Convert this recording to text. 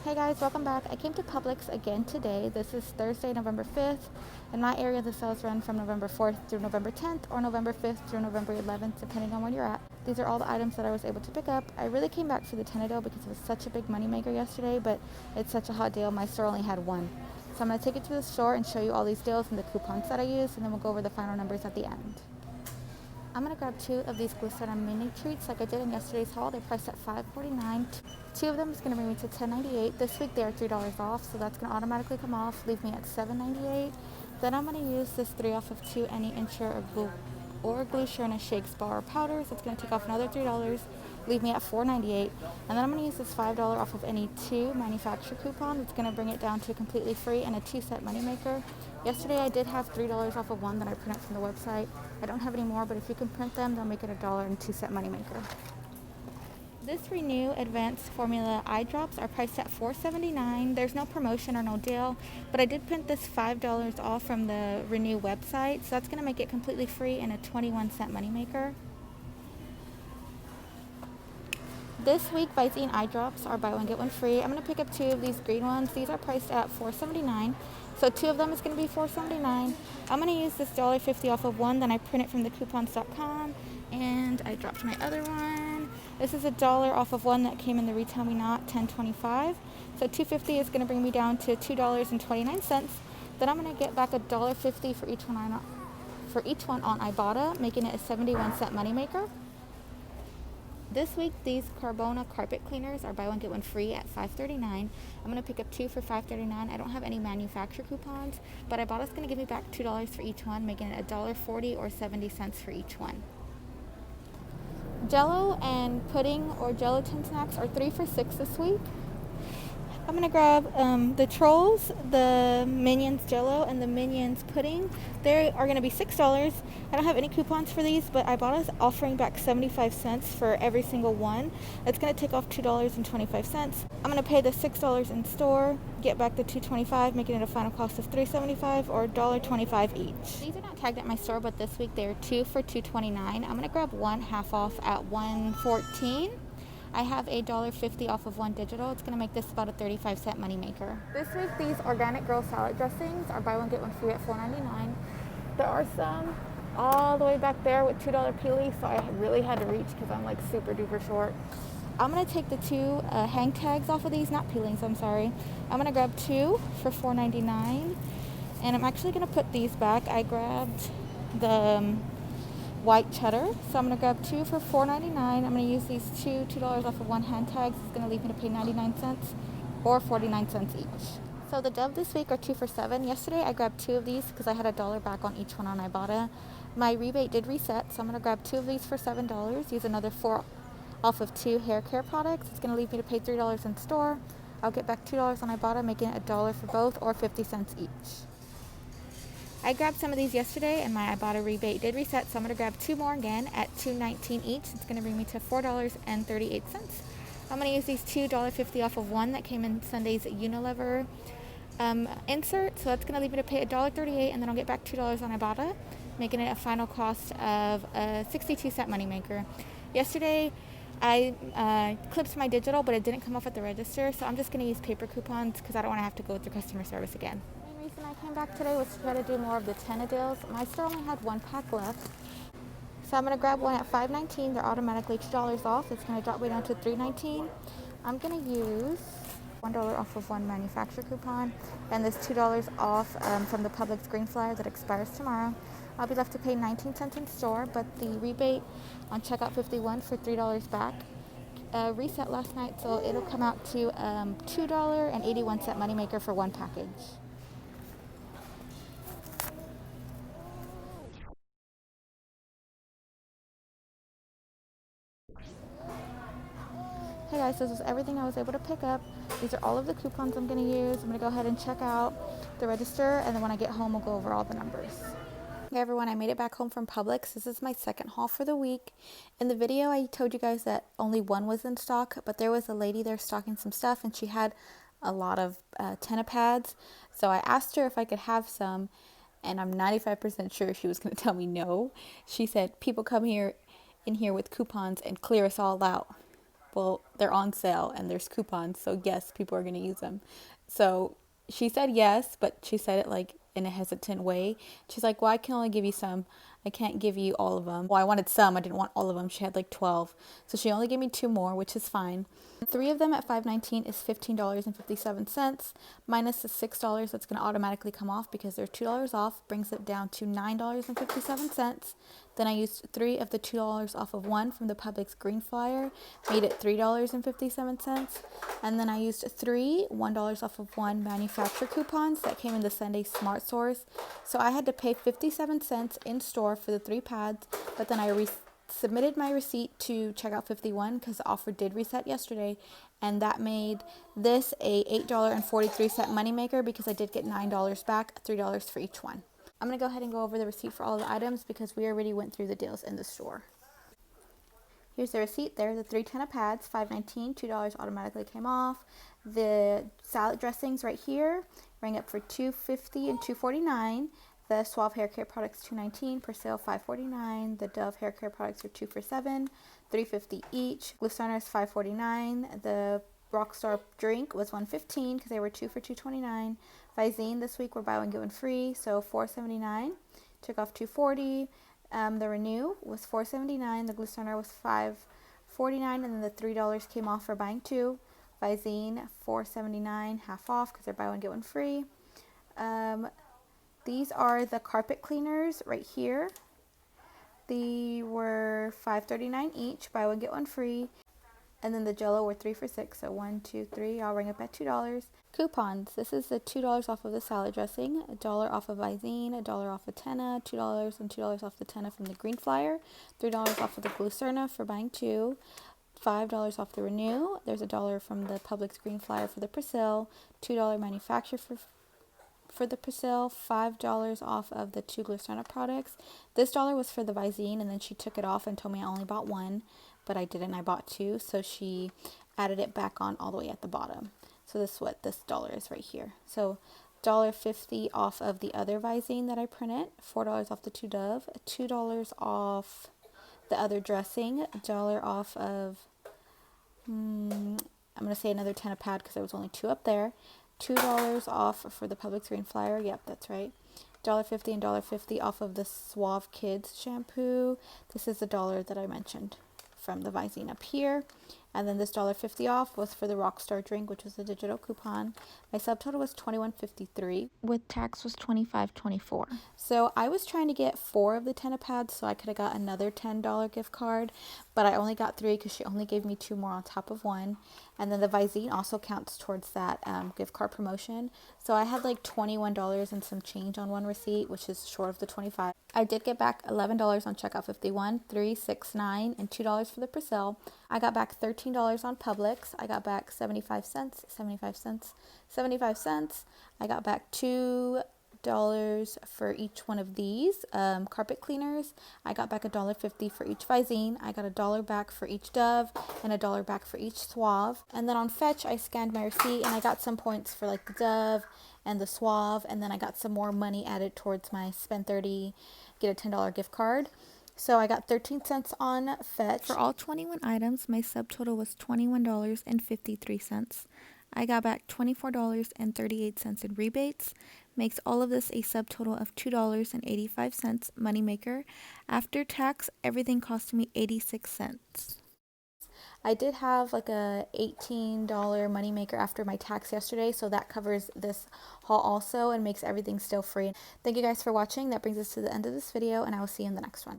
Hey guys, welcome back. I came to Publix again today. This is Thursday, November 5th. In my area, the sales run from November 4th through November 10th or November 5th through November 11th, depending on where you're at. These are all the items that I was able to pick up. I really came back for the Tenadil because it was such a big moneymaker yesterday, but it's such a hot deal. My store only had one. So I'm going to take it to the store and show you all these deals and the coupons that I used, and then we'll go over the final numbers at the end. I'm going to grab two of these glycerin mini treats like I did in yesterday's haul. They're priced at $5.49. Two of them is going to bring me to $10.98. This week they are $3 off, so that's going to automatically come off, leave me at $7.98. Then I'm going to use this 3 off of 2 any Ensure or Glucerna Shakes bar or powders. It's going to take off another $3, leave me at $4.98. And then I'm going to use this $5 off of any 2 manufacturer coupon. It's going to bring it down to completely free and a 2-set moneymaker. Yesterday I did have $3 off of one that I printed from the website. I don't have any more, but if you can print them, they'll make it $1 and 2-set moneymaker. This Renew Advanced Formula eye drops are priced at $4.79. There's no promotion or no deal, but I did print this $5 off from the Renew website, so that's going to make it completely free and a 21-cent moneymaker. This week, Visine eye drops are buy one get one free. I'm going to pick up 2 of these green ones. These are priced at $4.79. So 2 of them is going to be $4.79. I'm going to use this $1.50 off of one. Then I print it from the coupons.com, and I dropped my other one. This is $1 off of one that came in the Retail Me Not $10.25. So $2.50 is going to bring me down to $2.29. Then I'm going to get back $1.50 for each one on Ibotta, making it a 71-cent moneymaker. This week, these Carbona carpet cleaners are buy one get one free at $5.39. I'm going to pick up 2 for $5.39. I don't have any manufacturer coupons, but Ibotta's going to give me back $2 for each one, making it $1.40 or 70 cents for each one. Jello and pudding or gelatin snacks are 3 for $6 this week. I'm going to grab the Trolls, the Minions Jello, and the Minions Pudding. They are going to be $6. I don't have any coupons for these, but Ibotta's offering back 75 cents for every single one. It's going to take off $2.25. I'm going to pay the $6 in store, get back the $2.25, making it a final cost of $3.75 or $1.25 each. These are not tagged at my store, but this week they are 2 for $2.29. I'm going to grab one half off at $1.14. I have a $1.50 off of one digital. It's going to make this about a 35-cent moneymaker. This week, these organic girl salad dressings are buy one get one free at $4.99. There are some all the way back there with $2 peelies, so I really had to reach because I'm like super duper short. I'm going to take the 2 hang tags off of these, not peelings, I'm sorry. I'm going to grab 2 for $4.99, and I'm actually going to put these back. I grabbed the white cheddar, so I'm going to grab 2 for $4.99. I'm going to use these $2 off of one hand tags. It's going to leave me to pay 99 cents or 49 cents each. So the Dove this week are 2 for $7. Yesterday I grabbed 2 of these because I had $1 back on each one on Ibotta. My rebate did reset, so I'm going to grab 2 of these for $7. Use another 4 off of 2 hair care products. It's going to leave me to pay $3 in store. I'll get back $2 on Ibotta, making it $1 for both or 50 cents each. I grabbed some of these yesterday and my Ibotta rebate did reset, so I'm going to grab 2 more again at $2.19 each. It's going to bring me to $4.38. I'm going to use these $2.50 off of one that came in Sunday's Unilever insert, so that's going to leave me to pay $1.38, and then I'll get back $2 on Ibotta, making it a final cost of a 62-cent moneymaker. Yesterday I clipped my digital, but it didn't come off at the register, so I'm just going to use paper coupons because I don't want to have to go through customer service again. The reason I came back today was to try to do more of the Tenadils. My store only had 1 pack left, so I'm going to grab one at $5.19. They're automatically $2 off. It's going to drop me down to $3.19. I'm going to use $1 off of one manufacturer coupon and this $2 off from the Publix green flyer that expires tomorrow. I'll be left to pay 19 cents in store, but the rebate on checkout 51 for $3 back reset last night, so it'll come out to $2.81 moneymaker for one package. Hey guys, this is everything I was able to pick up. These are all of the coupons I'm going to use. I'm going to go ahead and check out the register, and then when I get home, we'll go over all the numbers. Hey everyone, I made it back home from Publix. This is my second haul for the week. In the video, I told you guys that only one was in stock, but there was a lady there stocking some stuff, and she had a lot of Tenna pads. So I asked her if I could have some, and I'm 95% sure she was going to tell me no. She said, people come in here with coupons and clear us all out. well, they're on sale and there's coupons, so yes, people are going to use them. So she said yes, but she said it like in a hesitant way. She's like, well, I can only give you some. I can't give you all of them. Well, I wanted some. I didn't want all of them. She had like 12. So she only gave me 2 more, which is fine. 3 of them at $5.19 is $15.57 minus the $6 that's going to automatically come off because they're $2 off, brings it down to $9.57. Then I used 3 of the $2 off of one from the Publix green flyer, made it $3.57. And then I used 3 $1 off of one manufacturer coupons that came in the Sunday Smart Stores. So I had to pay 57 cents in store for the 3 pads, but then I submitted my receipt to checkout 51 because the offer did reset yesterday, and that made this a $8.43 moneymaker because I did get $9 back, $3 for each one. I'm going to go ahead and go over the receipt for all the items because we already went through the deals in the store. Here's the receipt there, the 3 10 of pads, $5.19, $2 automatically came off. The salad dressings right here rang up for $2.50 and $2.49. The Suave hair care products $2.19, per sale $5.49. The Dove hair care products are 2 for $7, $3.50 each. Glycerina is $5.49. The Rockstar drink was $1.15 because they were 2 for $2.29. Visine this week were buy one get one free, so $4.79. Took off $2.40. The Renew was $4.79. The Glycerina was $5.49, and then the $3 came off for buying 2. Visine $4.79, half off because they're buy one get one free. These are the carpet cleaners right here. They were $5.39 each, buy one get one free. And then the Jello were 3 for $6, so 1, 2, 3. I'll ring up at $2. Coupons. This is the $2 off of the salad dressing, $1 off of Visine, $1 off of Tenna, $2 and $2 off the Tenna from the green flyer, $3 off of the Glycerina for buying 2, $5 off the Renew. There's $1 from the Publix green flyer for the Persil, $2 manufacturer for the Persil, $5 off of the 2 Glycerina products. This dollar was for the Visine, and then she took it off and told me I only bought 1, but I didn't. I bought 2, so she added it back on all the way at the bottom. So this is what this dollar is right here. So $1.50 off of the other Visine that I printed, $4 off the 2 Dove, $2 off the other dressing, $1 off of, I'm going to say another 10 a pad because there was only 2 up there, $2 off for the Publix green flyer. Yep, that's right. $1.50 and $1.50 off of the Suave Kids shampoo. This is the dollar that I mentioned from the Visine up here. And then this $1.50 off was for the Rockstar drink, which was a digital coupon. My subtotal was $21.53. With tax was $25.24. So I was trying to get 4 of the 10 pads so I could have got another $10 gift card, but I only got 3 because she only gave me 2 more on top of 1. And then the Visine also counts towards that gift card promotion. So I had like $21 and some change on one receipt, which is short of the $25. I did get back $11 on checkout 51, $3, $6, $9, and $2 for the Persil. I got back $13 on Publix. I got back 75 cents. I got back $2 for each one of these carpet cleaners. I got back $1.50 for each Visine. I got $1 back for each Dove and $1 back for each Suave. And then on Fetch, I scanned my receipt and I got some points for like the Dove and the Suave, and then I got some more money added towards my spend 30, get a $10 gift card. So I got 13 cents on Fetch. For all 21 items, my subtotal was $21.53. I got back $24.38 in rebates. Makes all of this a subtotal of $2.85 moneymaker. After tax, everything cost me 86 cents. I did have like a $18 moneymaker after my tax yesterday, so that covers this haul also and makes everything still free. Thank you guys for watching. That brings us to the end of this video, and I will see you in the next one.